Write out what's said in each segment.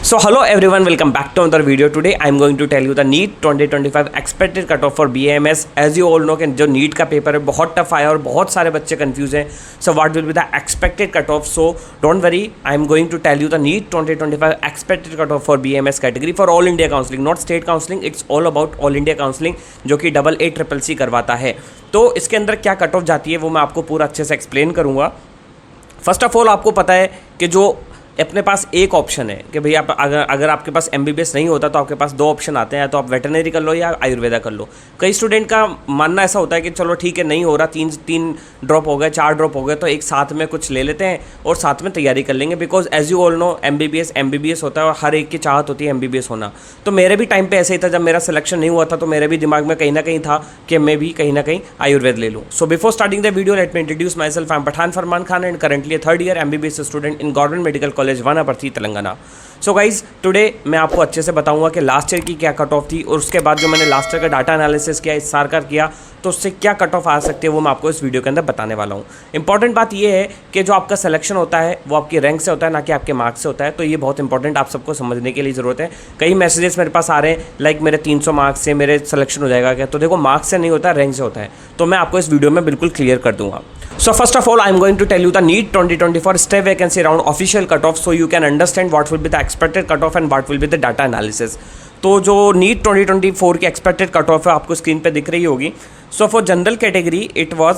So hello everyone, welcome back to another video. Today I am going to tell you the NEET 2025 expected cutoff for BAMS. As you all know कि जो NEET का paper है बहुत tough आया और बहुत सारे बच्चे कंफ्यूज हैं. So what will be the expected cutoff? So don't worry, I am going to tell you the NEET 2025 expected cutoff for BAMS category for all India counseling, not state counseling. It's all about all India counseling जो कि AA करवाता है. तो इसके अंदर क्या cut off जाती है वो मैं आपको पूरा अच्छे से एक्सप्लेन करूँगा. फर्स्ट ऑफ ऑल आपको पता है कि जो अपने पास एक ऑप्शन है कि भाई आप अगर आपके पास MBBS नहीं होता तो आपके पास दो ऑप्शन आते हैं, तो आप वेटरनरी कर लो या आयुर्वेदा कर लो. कई स्टूडेंट का मानना ऐसा होता है कि चलो ठीक है नहीं हो रहा, तीन ड्रॉप हो गए, 4 ड्रॉप हो गए, तो एक साथ में कुछ ले लेते हैं और साथ में तैयारी कर लेंगे. Because as you all know MBBS होता है और हर एक की चाहत होती है MBBS होना. तो मेरे भी टाइम पे ऐसे ही था, जब मेरा सिलेक्शन नहीं हुआ था तो मेरे भी दिमाग में कहीं ना कहीं था कि मैं भी कहीं ना कहीं आयुर्वेद ले लूँ. So before starting the video let me introduce myself. I am Pathan Farman Khan and currently 3rd year MBBS student in government medical college Wanaparthy Telangana. So guys today मैं आपको अच्छे से बताऊंगा कि लास्ट ईयर की क्या कट ऑफ थी और उसके बाद जो मैंने लास्ट ईयर का डाटा एनालिसिस किया, इस साल का किया, तो उससे क्या कट ऑफ आ सकती है वो मैं आपको इस वीडियो के अंदर बताने वाला हूँ. इंपॉर्टेंट बात ये है कि जो आपका सिलेक्शन होता है वो आपकी रैंक से होता है, ना कि आपके मार्क्स से होता है. तो ये बहुत इंपॉर्टेंट आप सबको समझने के लिए ज़रूरत है. कई मैसेजेस मेरे पास आ रहे हैं लाइक मेरे 300 मार्क्स से मेरे सिलेक्शन हो जाएगा क्या. तो देखो मार्क्स से नहीं होता, रैंक से होता है. तो मैं आपको इस वीडियो में बिल्कुल क्लियर कर दूंगा. So first of all, I am going to tell you the NEET 2024 stay vacancy round official cutoff, so you can understand what will be the expected cutoff and what will be the data analysis. तो जो NEET 2024 की expected cutoff है आपको screen पे दिख रही होगी. So for general category it was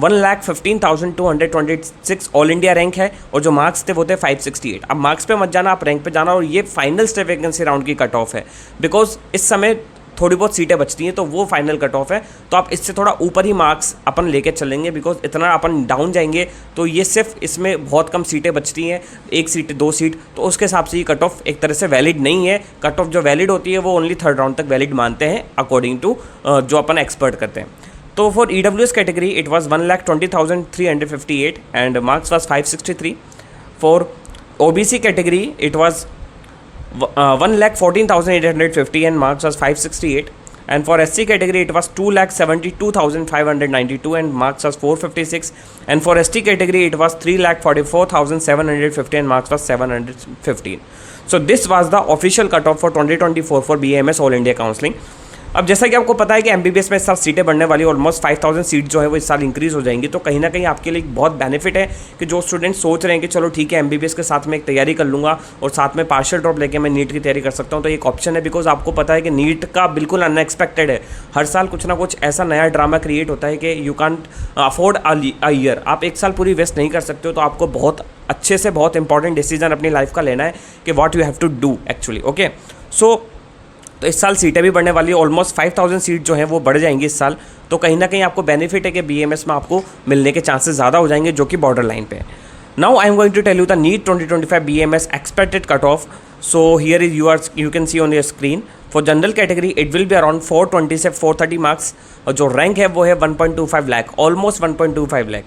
1,15,226 all India rank है और जो मार्क्स थे वो थे 568. अब मार्क्स पे मत जाना, आप रैंक पे जाना. और ये फाइनल स्टे वैकेंसी राउंड की कट ऑफ है बिकॉज इस समय थोड़ी बहुत सीटें बचती हैं, तो वो फाइनल कट ऑफ है. तो आप इससे थोड़ा ऊपर ही मार्क्स अपन लेके चलेंगे बिकॉज इतना अपन डाउन जाएंगे तो ये सिर्फ इसमें बहुत कम सीटें बचती हैं, 1 सीट 2 सीट, तो उसके हिसाब से ये कट ऑफ एक तरह से वैलिड नहीं है. कट ऑफ जो वैलिड होती है वो ओनली 3rd राउंड तक वैलिड मानते हैं अकॉर्डिंग टू जो अपन एक्सपर्ट करते हैं. तो for EWS category it was 1,20,358 and marks was 563. For OBC category it was 1,14,850 and marks was 568, and for SC category it was 2,72,592 and marks was 456, and for ST category it was 3,44,750 and marks was 715. So this was the official cutoff for 2024 for BAMS All India Counseling. अब जैसा कि आपको पता है कि MBBS में इस साल सीटें बढ़ने वाली, ऑलमोस्ट 5,000 सीट जो है वो इस साल इंक्रीज़ हो जाएंगी. तो कहीं ना कहीं आपके लिए बहुत बेनिफिट है कि जो स्टूडेंट सोच रहे हैं कि चलो ठीक है MBBS के साथ में एक तैयारी कर लूँगा और साथ में पार्शियल ड्रॉप लेके मैं नीट की तैयारी कर सकता हूँ. तो एक ऑप्शन है बिकॉज आपको पता है कि नीट का बिल्कुल अनएक्सपेक्टेड है. हर साल कुछ ना कुछ ऐसा नया ड्रामा क्रिएट होता है कि you can't afford a year. आप एक साल पूरी वेस्ट नहीं कर सकते हो. तो आपको बहुत अच्छे से बहुत इंपॉर्टेंट डिसीजन अपनी लाइफ का लेना है कि what you have to do actually. Okay, so तो इस साल सीटें भी बढ़ने वाली है, ऑलमोस्ट 5,000 सीट जो हैं वो बढ़ जाएंगी इस साल. तो कहीं ना कहीं आपको बेनिफिट है कि BAMS में आपको मिलने के चांसेस ज़्यादा हो जाएंगे जो कि बॉर्डर लाइन पे है. Now I am going to tell you the NEET 2025 BAMS expected cut off. So here is you can see on your screen. For general category it will be around 420 से 430 marks और जो rank है वो है 1.25 lakh, almost 1.25 lakh.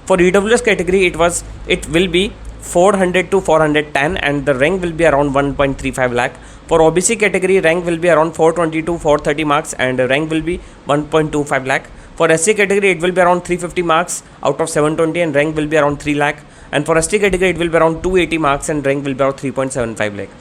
For EWS category it will B 400 to 410 and the rank will be around 1.35 lakh. For OBC category rank will be around 420 to 430 marks and rank will be 1.25 lakh. For SC category it will be around 350 marks out of 720 and rank will be around 3 lakh. And for ST category it will be around 280 marks and rank will be around 3.75 lakh.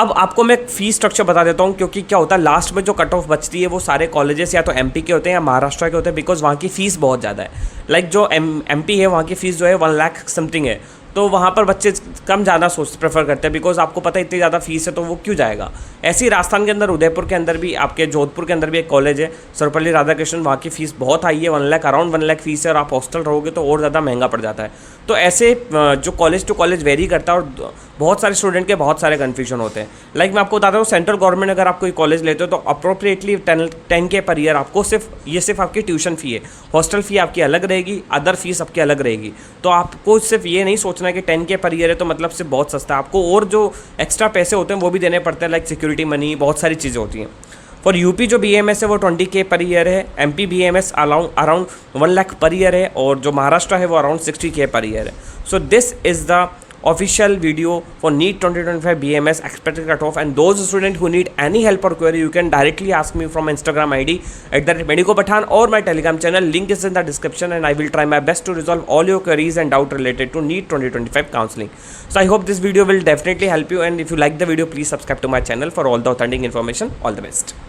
अब आपको मैं fees structure बता देता हूँ क्योंकि क्या होता है लास्ट में जो कट ऑफ बचती है वो सारे कॉलेजेस या तो MP के होते हैं या महाराष्ट्र के होते हैं बिकॉज वहाँ की फ़ीस बहुत ज़्यादा है. लाइक जो MP है वहाँ की फ़ीस जो है 1 लाख समथिंग है. तो वहाँ पर बच्चे कम जाना प्रेफर करते हैं बिकॉज आपको पता है इतनी ज़्यादा फीस है तो वो क्यों जाएगा. ऐसे ही राजस्थान के अंदर उदयपुर के अंदर भी, आपके जोधपुर के अंदर भी एक कॉलेज है सर्वपल्ली राधाकृष्ण, वहाँ की फ़ीस बहुत हाई है, 1 लाख अराउंड 1 लाख फीस है और आप हॉस्टल रहोगे तो और ज़्यादा महंगा पड़ जाता है. तो ऐसे जो कॉलेज टू कॉलेज वेरी करता है और बहुत सारे स्टूडेंट के बहुत सारे कन्फ्यूजन होते हैं. लाइक मैं आपको बताता हूँ सेंट्रल गवर्नमेंट अगर आप कोई कॉलेज लेते हो तो अप्रोप्रिएटली 10K पर ईयर आपको सिर्फ आपकी ट्यूशन फ़ी है. हॉस्टल फ़ी आपकी अलग रहेगी, अदर फीस आपकी अलग रहेगी. तो आपको सिर्फ ये नहीं सोचना है कि 10K पर ईयर है तो मतलब सिर्फ बहुत सस्ता है. आपको और जो एक्स्ट्रा पैसे होते हैं वो भी देने पड़ते हैं, लाइक सिक्योरिटी मनी, बहुत सारी चीज़ें होती हैं. फॉर UP जो BAMS है वो 20K पर ईयर है. MP BAMS around 1 lakh per year है और जो महाराष्ट्र है वो अराउंड 60K पर ईयर है. So this is the official video for NEET 2025 BMS expected cutoff, and those students who need any help or query, you can directly ask me from Instagram ID @medicopathan or my Telegram channel. Link is in the description, and I will try my best to resolve all your queries and doubt related to NEET 2025 counseling. So I hope this video will definitely help you, and if you like the video, please subscribe to my channel for all the authentic information. All the best.